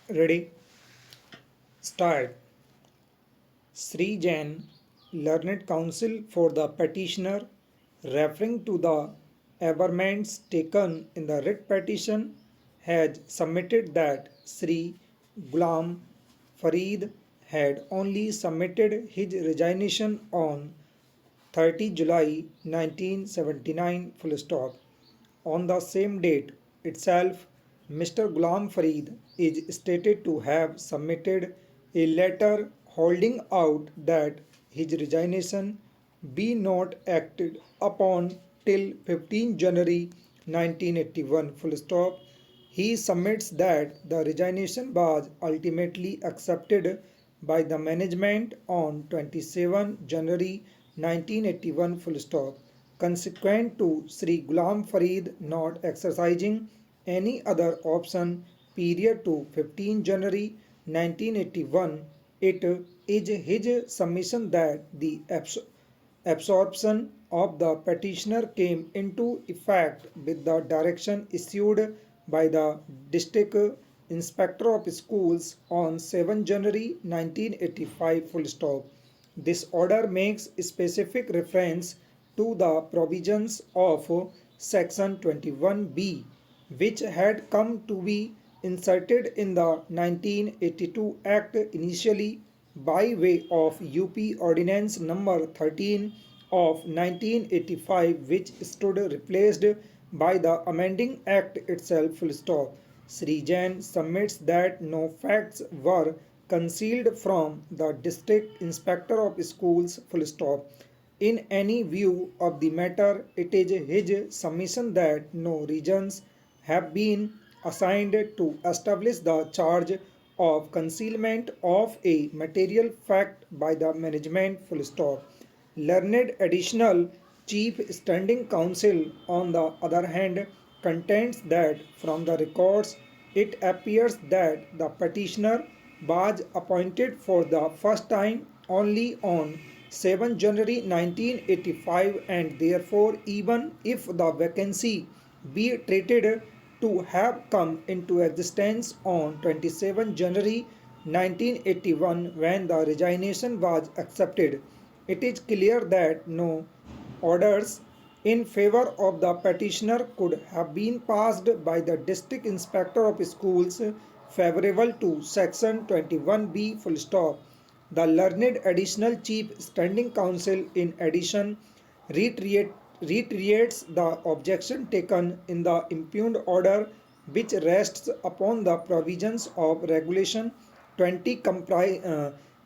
Ready? Start. Sri Jain, Learned Counsel for the petitioner, referring to the averments taken in the writ petition, has submitted that Sri Ghulam Farid had only submitted his resignation on 30 July 1979 full stop. On the same date itself, Mr. Ghulam Farid is stated to have submitted a letter holding out that his resignation be not acted upon till 15 January 1981 full stop. He submits that the resignation was ultimately accepted by the management on 27 January 1981 full stop. Consequent to Sri Ghulam Farid not exercising any other option period to 15 January 1981, it is his submission that the absorption of the petitioner came into effect with the direction issued by the District Inspector of Schools on 7 January 1985 full stop. This order makes specific reference to the provisions of Section 21B, which had come to be inserted in the 1982 Act initially by way of UP Ordinance number 13 of 1985, which stood replaced by the amending act itself full stop. Sri Jain submits that no facts were concealed from the district inspector of schools full stop. In any view of the matter, it is his submission that no reasons have been assigned to establish the charge of concealment of a material fact by the management full stop. Learned additional chief standing counsel on the other hand contends that from the records it appears that the petitioner was appointed for the first time only on 7 January 1985, and therefore even if the vacancy be treated to have come into existence on 27 January 1981 when the resignation was accepted, it is clear that no orders in favor of the petitioner could have been passed by the district inspector of schools favorable to section 21B full stop. The learned additional chief standing counsel in addition reiterates the objection taken in the impugned order, which rests upon the provisions of regulation 20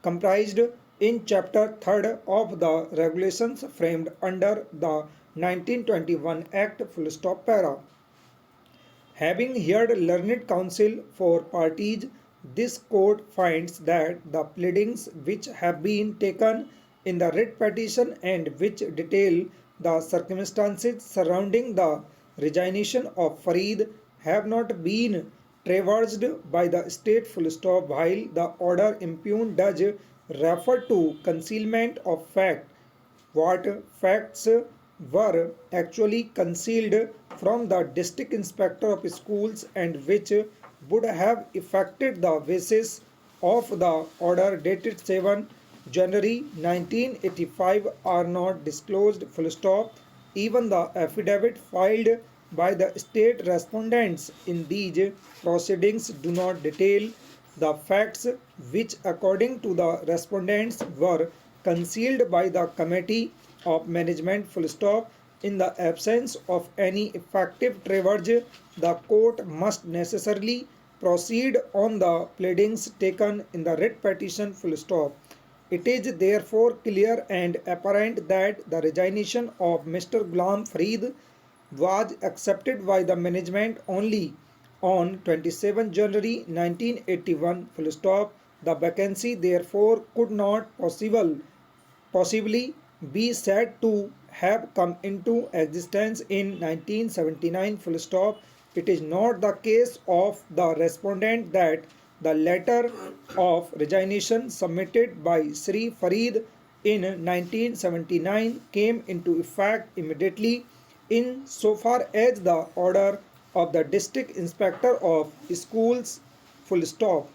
comprised in chapter 3rd of the regulations framed under the 1921 Act full stop para. Having heard learned counsel for parties, this court finds that the pleadings which have been taken in the writ petition and which detail the circumstances surrounding the resignation of Farid have not been traversed by the state full stop, while the order impugned does refer to concealment of fact. What facts were actually concealed from the district inspector of schools and which would have affected the basis of the order dated 7 January 1985 are not disclosed full stop. Even the affidavit filed by the state respondents in these proceedings do not detail the facts which according to the respondents were concealed by the committee of management full stop. In the absence of any effective traverse, the court must necessarily proceed on the pleadings taken in the writ petition full stop. It is therefore clear and apparent that the resignation of Mr. Ghulam Farid was accepted by the management only on 27 January 1981 full stop. The vacancy therefore could not possibly be said to have come into existence in 1979 full stop. It is not the case of the respondent that the letter of resignation submitted by Sri Farid in 1979 came into effect immediately in so far as the order of the district inspector of schools full stop.